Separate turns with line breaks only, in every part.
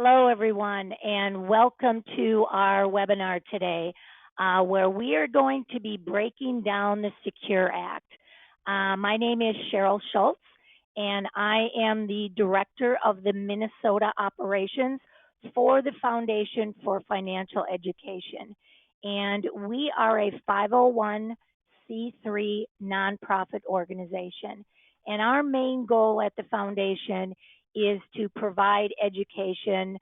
Hello, everyone, and welcome to our webinar today, where we are going to be breaking down the Secure Act. My name is Sharyl Schultz, and I am the Director of the Minnesota Operations for the Foundation for Financial Education. And we are a 501c3 nonprofit organization. And our main goal at the foundation is to provide education,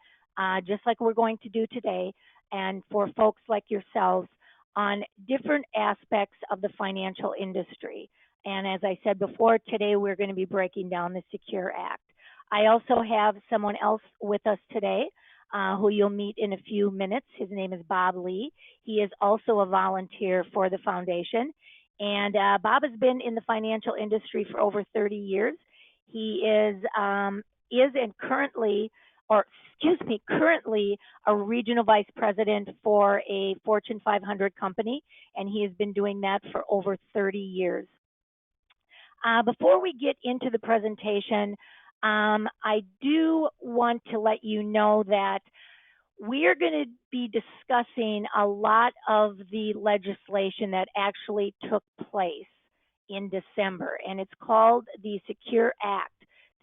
just like we're going to do today, and for folks like yourselves on different aspects of the financial industry. And as I said before, today we're going to be breaking down the Secure Act. I also have someone else with us today who you'll meet in a few minutes. His name is Bob Lee. He is also a volunteer for the foundation. And Bob has been in the financial industry for over 30 years. He is and currently a regional vice president for a Fortune 500 company, and he has been doing that for over 30 years. Before we get into the presentation, I do want to let you know that we are going to be discussing a lot of the legislation that actually took place in December, and it's called the Secure Act.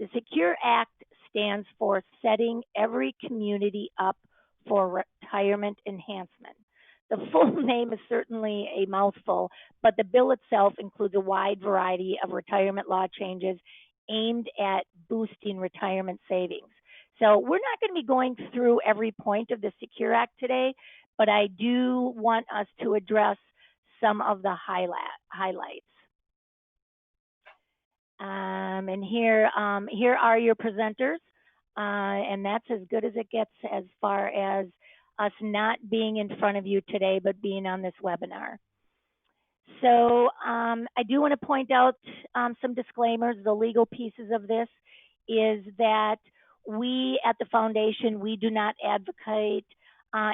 The Secure Act stands for Setting Every Community Up for Retirement Enhancement. The full name is certainly a mouthful, but the bill itself includes a wide variety of retirement law changes aimed at boosting retirement savings. So we're not going to be going through every point of the Secure Act today, but I do want us to address some of the highlights. And here are your presenters, and that's as good as it gets as far as us not being in front of you today, but being on this webinar. So I do want to point out some disclaimers. The legal pieces of this is that we at the foundation, we do not advocate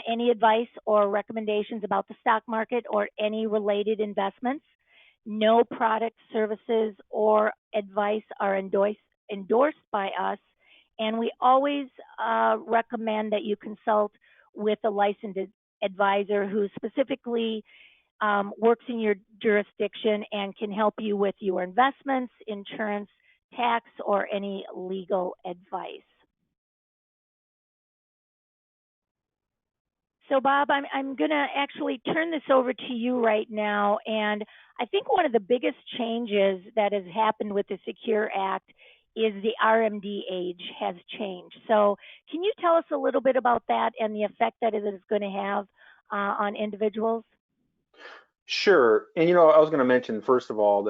any advice or recommendations about the stock market or any related investments. No products, services, or advice are endorsed by us, and we always recommend that you consult with a licensed advisor who specifically works in your jurisdiction and can help you with your investments, insurance, tax, or any legal advice. So Bob, I'm going to actually turn this over to you right now. And I think one of the biggest changes that has happened with the Secure Act is the RMD age has changed. So can you tell us a little bit about that and the effect that it is going to have on individuals?
Sure. And I was going to mention, first of all,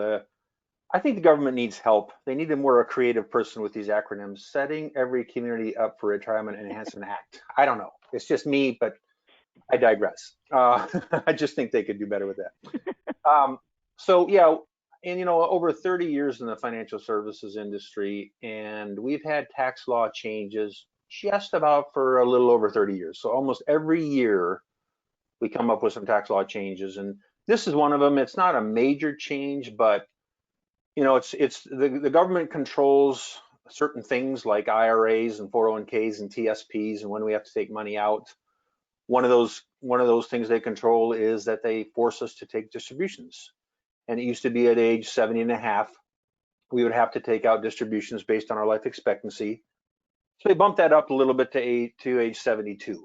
I think the government needs help. They need a more creative person with these acronyms. Setting Every Community Up for Retirement Enhancement Act. I don't know. It's just me, but I digress. I just think they could do better with that. So yeah, and over 30 years in the financial services industry, and we've had tax law changes just about for a little over 30 years. So almost every year we come up with some tax law changes, and this is one of them. It's not a major change, but it's the government controls certain things like IRAs and 401ks and TSPs, and when we have to take money out. One of those things they control is that they force us to take distributions. And it used to be at age 70 and a half, we would have to take out distributions based on our life expectancy. So they bumped that up a little bit to age 72.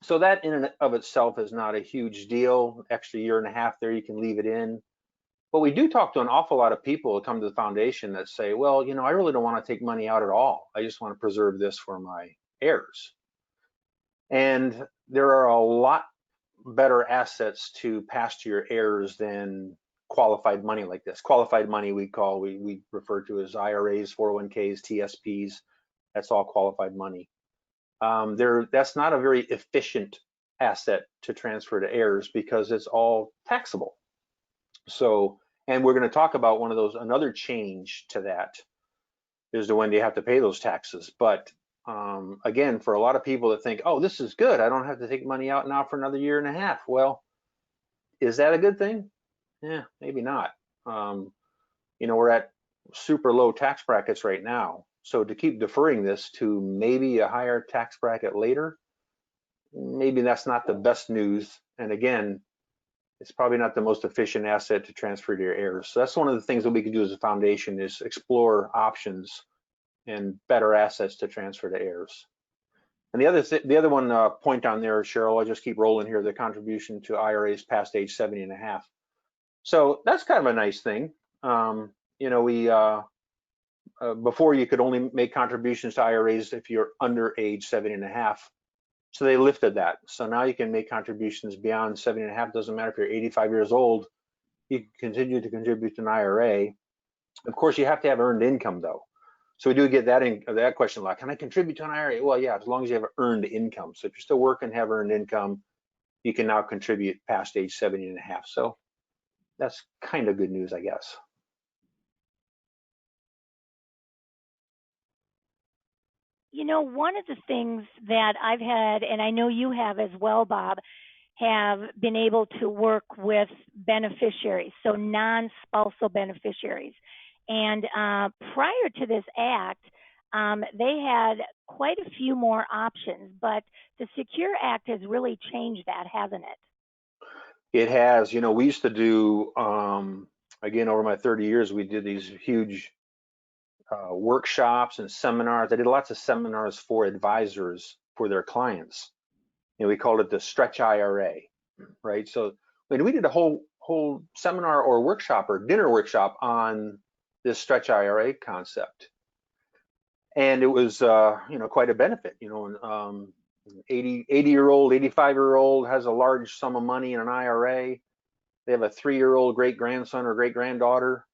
So that in and of itself is not a huge deal. Extra year and a half there, you can leave it in. But we do talk to an awful lot of people who come to the foundation that say, well, I really don't want to take money out at all. I just want to preserve this for my heirs. And there are a lot better assets to pass to your heirs than qualified money like this. Qualified money we refer to as IRAs, 401ks, TSPs. That's all qualified money. That's not a very efficient asset to transfer to heirs because it's all taxable. So, and we're going to talk about another change to that is to when do you have to pay those taxes. But again, for a lot of people that think, oh, this is good, I don't have to take money out now for another year and a half. Well, is that a good thing? Maybe not. We're at super low tax brackets right now. So to keep deferring this to maybe a higher tax bracket later, maybe that's not the best news. And again, it's probably not the most efficient asset to transfer to your heirs. So that's one of the things that we can do as a foundation is explore options and better assets to transfer to heirs. And the other one point on there, Cheryl, I just keep rolling here, the contribution to IRAs past age 70 and a half. So that's kind of a nice thing. You know, we before you could only make contributions to IRAs if you're under age 70 and a half. So they lifted that. So now you can make contributions beyond 70 and a half. Doesn't matter if you're 85 years old, you can continue to contribute to an IRA. Of course, you have to have earned income though. So we do get that question a lot. Can I contribute to an IRA? Well, yeah, as long as you have earned income. So if you're still working, have earned income, you can now contribute past age 70 and a half. So that's kind of good news, I guess.
You know, one of the things that I've had, and I know you have as well, Bob, have been able to work with beneficiaries, so non-spousal beneficiaries. And prior to this act, they had quite a few more options, but the Secure Act has really changed that, hasn't it?
It has, you know, we used to do, again, over my 30 years, we did these huge workshops and seminars. I did lots of seminars for advisors for their clients. And we called it the Stretch IRA, right? So when we did a whole seminar or workshop or dinner workshop on this Stretch IRA concept, and it was you know, quite a benefit. You know, 80-year-old, 85-year-old has a large sum of money in an IRA. They have a 3-year-old great grandson or great granddaughter.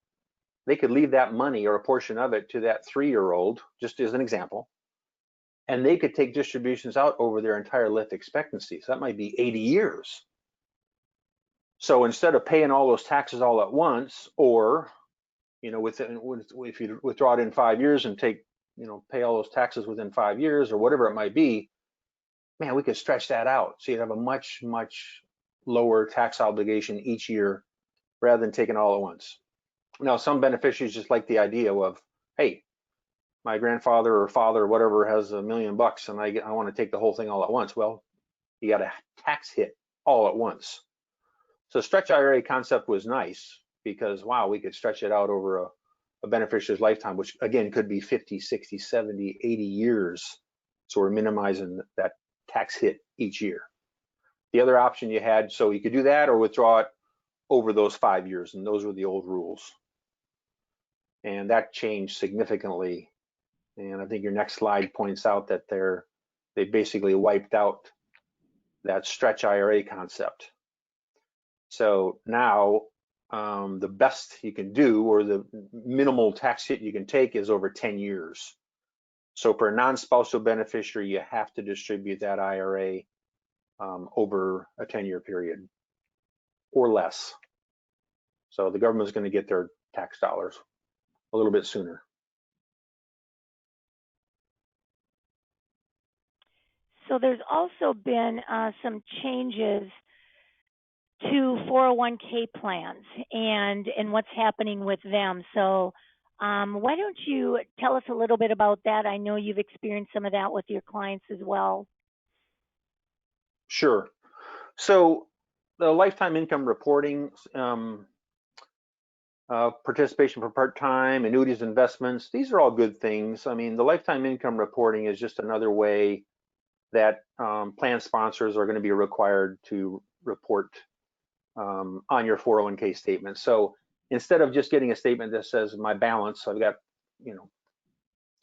They could leave that money or a portion of it to that 3-year-old, just as an example, and they could take distributions out over their entire life expectancy. So that might be 80 years. So instead of paying all those taxes all at once, or, you know, if you withdraw it in 5 years and take, you know, pay all those taxes within 5 years or whatever it might be, man, we could stretch that out. So you'd have a much lower tax obligation each year rather than taking it all at once. Now, some beneficiaries just like the idea of, hey, my grandfather or father or whatever has $1 million and I want to take the whole thing all at once. Well, you got a tax hit all at once. So stretch IRA concept was nice because, wow, we could stretch it out over a beneficiary's lifetime, which again could be 50, 60, 70, 80 years. So we're minimizing that tax hit each year. The other option you had, so you could do that or withdraw it over those 5 years, and those were the old rules. And that changed significantly. And I think your next slide points out that they basically wiped out that stretch IRA concept. So now the best you can do, or the minimal tax hit you can take, is over 10 years. So for a non-spousal beneficiary, you have to distribute that IRA over a 10-year period or less. So the government's going to get their tax dollars a little bit sooner.
So there's also been some changes to 401k plans and what's happening with them. So why don't you tell us a little bit about that? I know you've experienced some of that with your clients as well.
Sure. So the lifetime income reporting, participation for part-time, annuities, investments, these are all good things. I mean, the lifetime income reporting is just another way that plan sponsors are going to be required to report on your 401k statement. So instead of just getting a statement that says my balance, I've got, you know,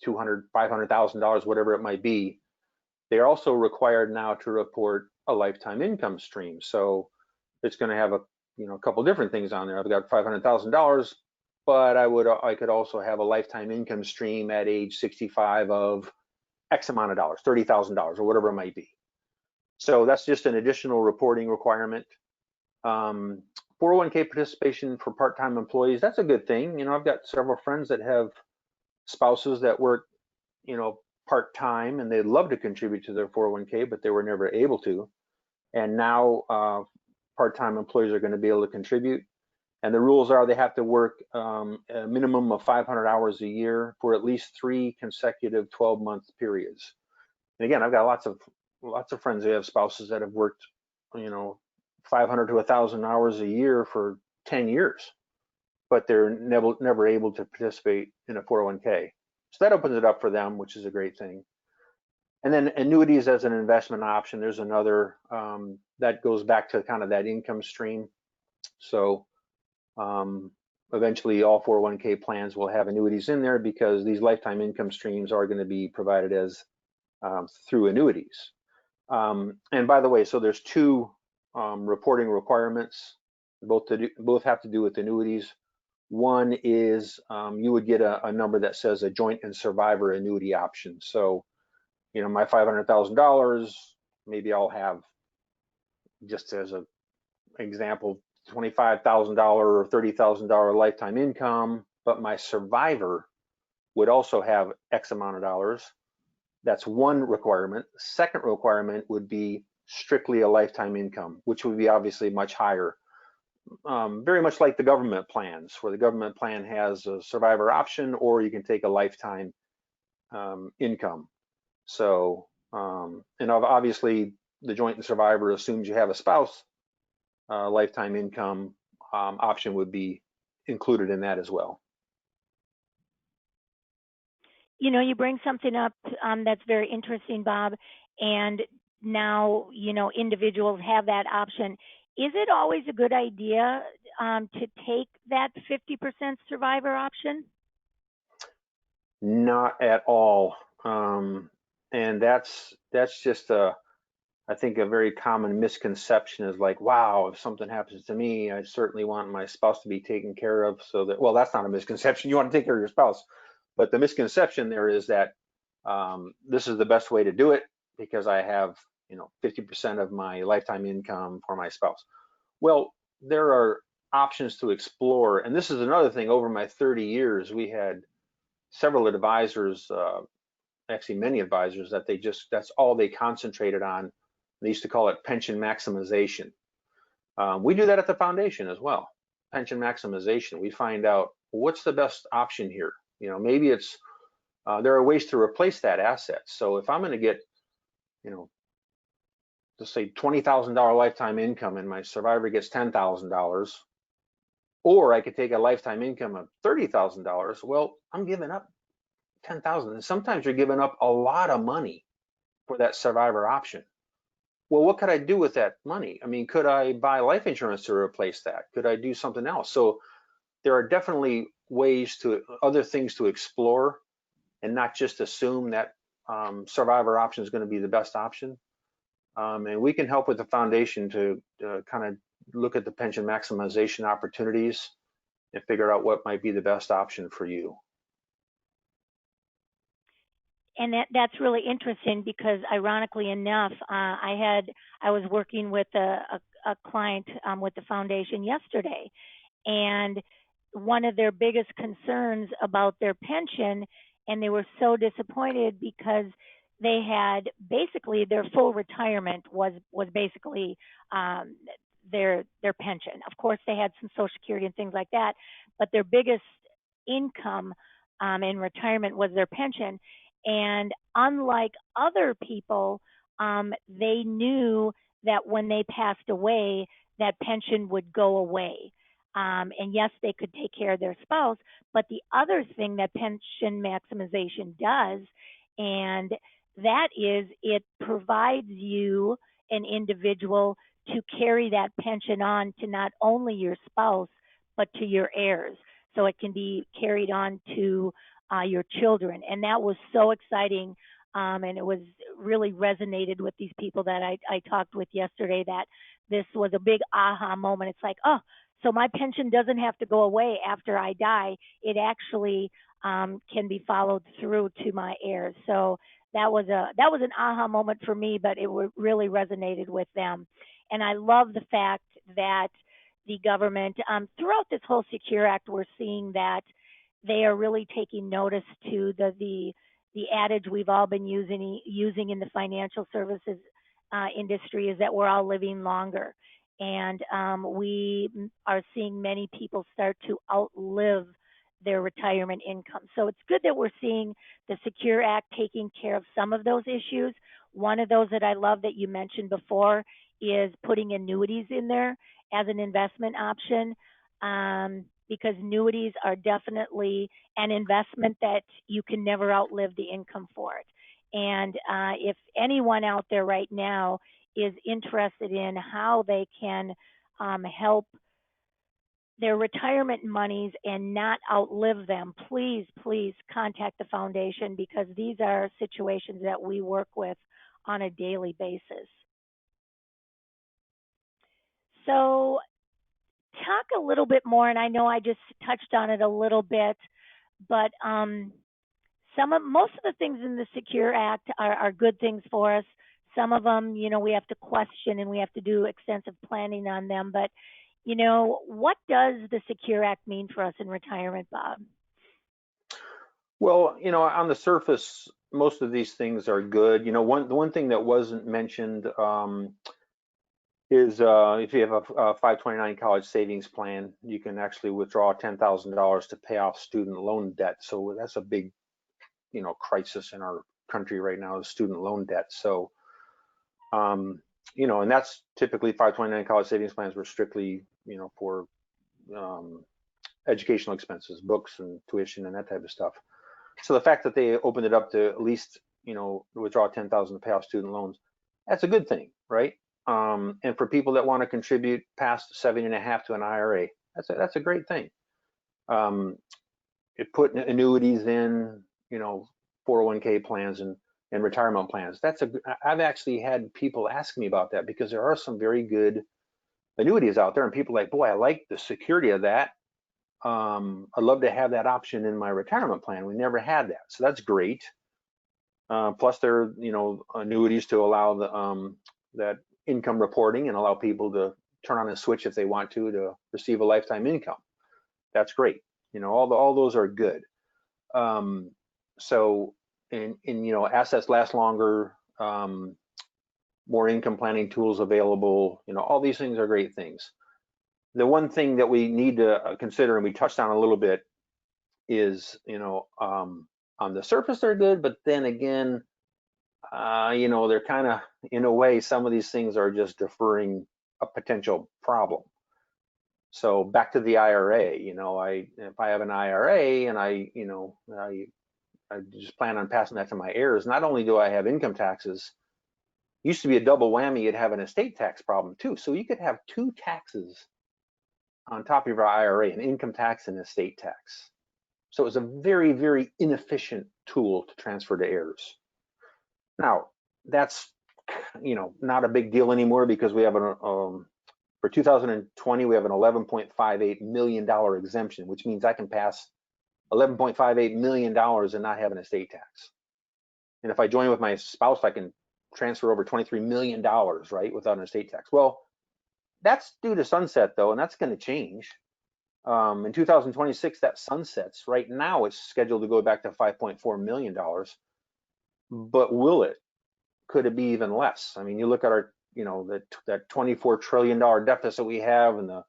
$200,000, $500,000, whatever it might be, they're also required now to report a lifetime income stream. So it's going to have a, you know, a couple different things on there. I've got $500,000, but I could also have a lifetime income stream at age 65 of X amount of dollars, $30,000 or whatever it might be. So that's just an additional reporting requirement. 401k participation for part-time employees, that's a good thing. You know, I've got several friends that have spouses that work, you know, part-time, and they'd love to contribute to their 401k, but they were never able to. And now part-time employees are going to be able to contribute. And the rules are they have to work a minimum of 500 hours a year for at least 3 consecutive 12-month periods. And again, I've got lots of friends who have spouses that have worked, 500 to 1,000 hours a year for 10 years, but they're never able to participate in a 401k. So that opens it up for them, which is a great thing. And then annuities as an investment option, there's another that goes back to kind of that income stream. So eventually all 401k plans will have annuities in there because these lifetime income streams are going to be provided as through annuities. And by the way, so there's two reporting requirements. Both have to do with annuities. One is you would get a number that says a joint and survivor annuity option. So, my $500,000, maybe I'll have, just as an example, $25,000 or $30,000 lifetime income, but my survivor would also have X amount of dollars. That's one requirement. Second requirement would be strictly a lifetime income, which would be obviously much higher. Very much like the government plans, where the government plan has a survivor option, or you can take a lifetime income. So, and obviously the joint and survivor assumes you have a spouse. Lifetime income option would be included in that as well.
You bring something up that's very interesting, Bob. And now, individuals have that option. Is it always a good idea to take that 50% survivor option?
Not at all. And that's just I think a very common misconception is like, wow, if something happens to me, I certainly want my spouse to be taken care of. So that, well, that's not a misconception. You want to take care of your spouse. But the misconception there is that this is the best way to do it because I have, 50% of my lifetime income for my spouse. Well, there are options to explore. And this is another thing. Over my 30 years, we had several advisors, actually many advisors, that that's all they concentrated on. They used to call it pension maximization. We do that at the foundation as well. Pension maximization. We find out what's the best option here. Maybe it's there are ways to replace that asset. So if I'm going to get, let's say $20,000 lifetime income and my survivor gets $10,000, or I could take a lifetime income of $30,000. Well, I'm giving up 10,000, and sometimes you're giving up a lot of money for that survivor option. Well, what could I do with that money? I mean, could I buy life insurance to replace that? Could I do something else? So there are definitely other things to explore, and not just assume that survivor option is going to be the best option. And we can help with the foundation to kind of look at the pension maximization opportunities and figure out what might be the best option for you.
And that's really interesting because, ironically enough, I was working with a client with the foundation yesterday, and one of their biggest concerns about their pension, and they were so disappointed because they had basically their full retirement was basically their pension. Of course, they had some Social Security and things like that, but their biggest income in retirement was their pension. And unlike other people, they knew that when they passed away, that pension would go away. And yes, they could take care of their spouse, but the other thing that pension maximization does, and that is it provides you, an individual, to carry that pension on to not only your spouse, but to your heirs. So it can be carried on to your children. And that was so exciting. And it was really resonated with these people that I talked with yesterday, that this was a big aha moment. It's like, oh, so my pension doesn't have to go away after I die. It actually can be followed through to my heirs. So that was an aha moment for me, but it really resonated with them. And I love the fact that the government, throughout this whole Secure Act, we're seeing that they are really taking notice to the adage we've all been using in the financial services industry, is that we're all living longer. and we are seeing many people start to outlive their retirement income. So it's good that we're seeing the Secure Act taking care of some of those issues. One of those that I love that you mentioned before is putting annuities in there as an investment option, because annuities are definitely an investment that you can never outlive the income for it. And if anyone out there right now is interested in how they can help their retirement monies and not outlive them, please, please contact the foundation, because these are situations that we work with on a daily basis. So, talk a little bit more, and I know I just touched on it a little bit, but most of the things in the Secure Act are good things for us. Some of them, we have to question and we have to do extensive planning on them. But, what does the Secure Act mean for us in retirement, Bob?
Well, on the surface, most of these things are good. The one thing that wasn't mentioned is if you have a 529 college savings plan, you can actually withdraw $10,000 to pay off student loan debt. So that's a big, crisis in our country right now, is student loan debt. So, and that's typically 529 college savings plans were strictly, for educational expenses, books and tuition and that type of stuff. So the fact that they opened it up to at least, withdraw 10,000 to pay off student loans, that's a good thing, right? And for people that want to contribute past 7.5 to an IRA, that's a great thing. It put annuities in, 401k plans and retirement plans. I've actually had people ask me about that, because there are some very good annuities out there, and people are like, boy, I like the security of that. I'd love to have that option in my retirement plan. We never had that, so that's great. Plus, there are annuities to allow that income reporting and allow people to turn on a switch if they want to receive a lifetime income. That's great. All those are good. So, assets last longer, more income planning tools available. All these things are great things. The one thing that we need to consider, and we touched on a little bit, is on the surface they're good, but then again, they're kind of, in a way, some of these things are just deferring a potential problem. So back to the IRA, if I have an IRA and I just plan on passing that to my heirs, not only do I have income taxes, used to be a double whammy, you'd have an estate tax problem too. So you could have two taxes on top of your IRA, an income tax and estate tax. So it was a very, very inefficient tool to transfer to heirs. Now, that's not a big deal anymore, because we have for 2020, we have an $11.58 million exemption, which means I can pass $11.58 million and not have an estate tax. And if I join with my spouse, I can transfer over $23 million, right, without an estate tax. Well, that's due to sunset, though, and that's going to change. In 2026, that sunsets. Right now, it's scheduled to go back to $5.4 million. But will it? Could it be even less? I mean, you look at our, that $24 trillion deficit we have, and the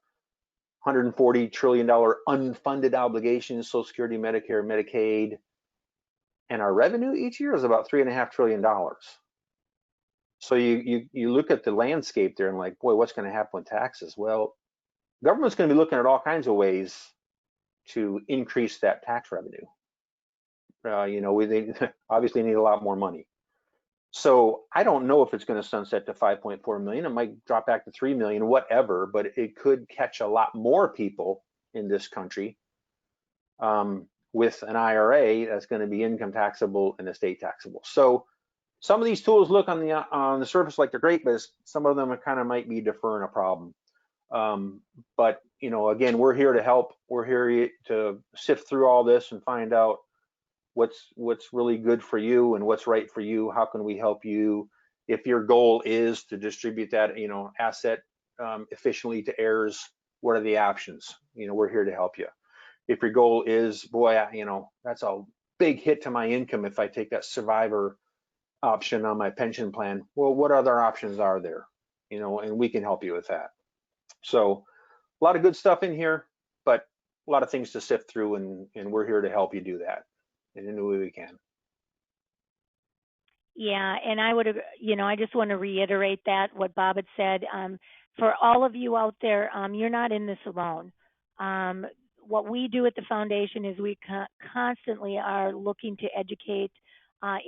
$140 trillion unfunded obligations, Social Security, Medicare, Medicaid, and our revenue each year is about $3.5 trillion. So you look at the landscape there and like, boy, what's going to happen with taxes? Well, government's going to be looking at all kinds of ways to increase that tax revenue. We obviously need a lot more money. So I don't know if it's going to sunset to 5.4 million. It might drop back to 3 million, whatever, but it could catch a lot more people in this country with an IRA that's going to be income taxable and estate taxable. So some of these tools look on the surface like they're great, but some of them kind of might be deferring a problem. But again, we're here to help. We're here to sift through all this and find out what's really good for you and what's right for you. How can we help you? If your goal is to distribute that asset efficiently to heirs, what are the options? We're here to help you. If your goal is, boy, that's a big hit to my income if I take that survivor option on my pension plan, well, what other options are there? And we can help you with that. So a lot of good stuff in here, but a lot of things to sift through, and we're here to help you do that in any way we can.
Yeah, and I would, I just want to reiterate that what Bob had said. For all of you out there, you're not in this alone. Um, what we do at the foundation is we constantly are looking to educate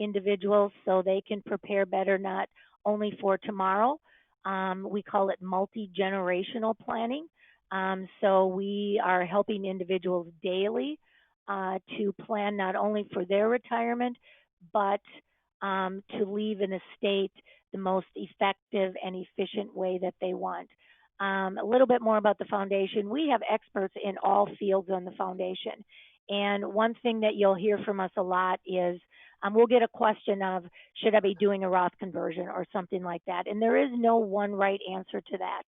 individuals so they can prepare better, not only for tomorrow. We call it multi-generational planning. So we are helping individuals daily to plan not only for their retirement, but to leave an estate the most effective and efficient way that they want. A little bit more about the foundation. We have experts in all fields on the foundation. And one thing that you'll hear from us a lot is we'll get a question of, should I be doing a Roth conversion or something like that? And there is no one right answer to that.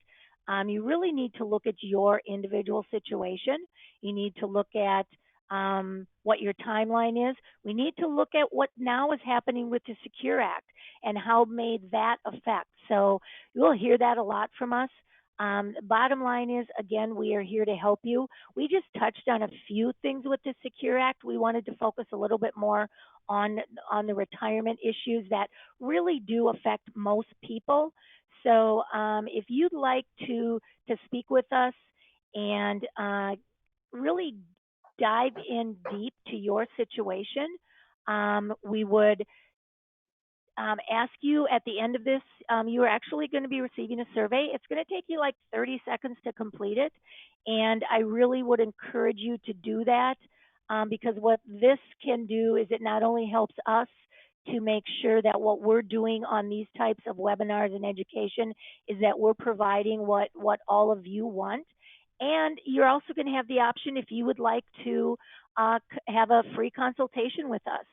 You really need to look at your individual situation. You need to look at what your timeline is. We need to look at what now is happening with the Secure Act and how may that affect. So you'll hear that a lot from us. Bottom line is, again, we are here to help you. We just touched on a few things with the Secure Act. We wanted to focus a little bit more on the retirement issues that really do affect most people. So if you'd like to speak with us and really dive in deep to your situation, we would ask you at the end of this, you are actually going to be receiving a survey. It's going to take you like 30 seconds to complete it. And I really would encourage you to do that because what this can do is it not only helps us to make sure that what we're doing on these types of webinars and education is that we're providing what all of you want. And you're also going to have the option if you would like to have a free consultation with us.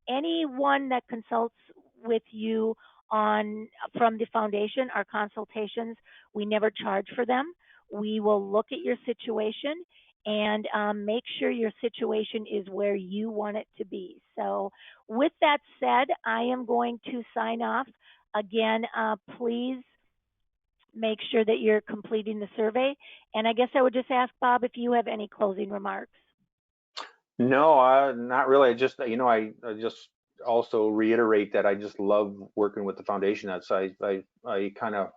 Anyone that consults with you from the foundation, our consultations, we never charge for them. We will look at your situation and make sure your situation is where you want it to be. So with that said, I am going to sign off. Again, please make sure that you're completing the survey. And I guess I would just ask Bob if you have any closing remarks.
No, not really. I just also reiterate that I just love working with the foundation. I kind of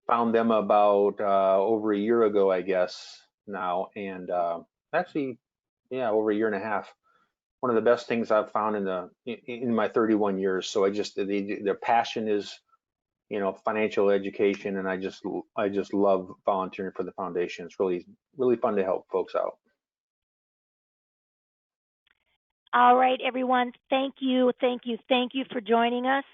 found them about over a year ago, I guess now, and actually, yeah, over a year and a half. One of the best things I've found in my 31 years. So their passion is, financial education, and I just love volunteering for the foundation. It's really fun to help folks out.
All right, everyone. Thank you, thank you, thank you for joining us.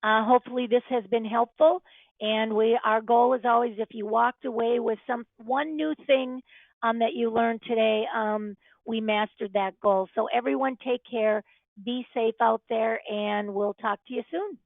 Hopefully, this has been helpful. And our goal is always, if you walked away with one new thing that you learned today, we mastered that goal. So everyone, take care, be safe out there, and we'll talk to you soon.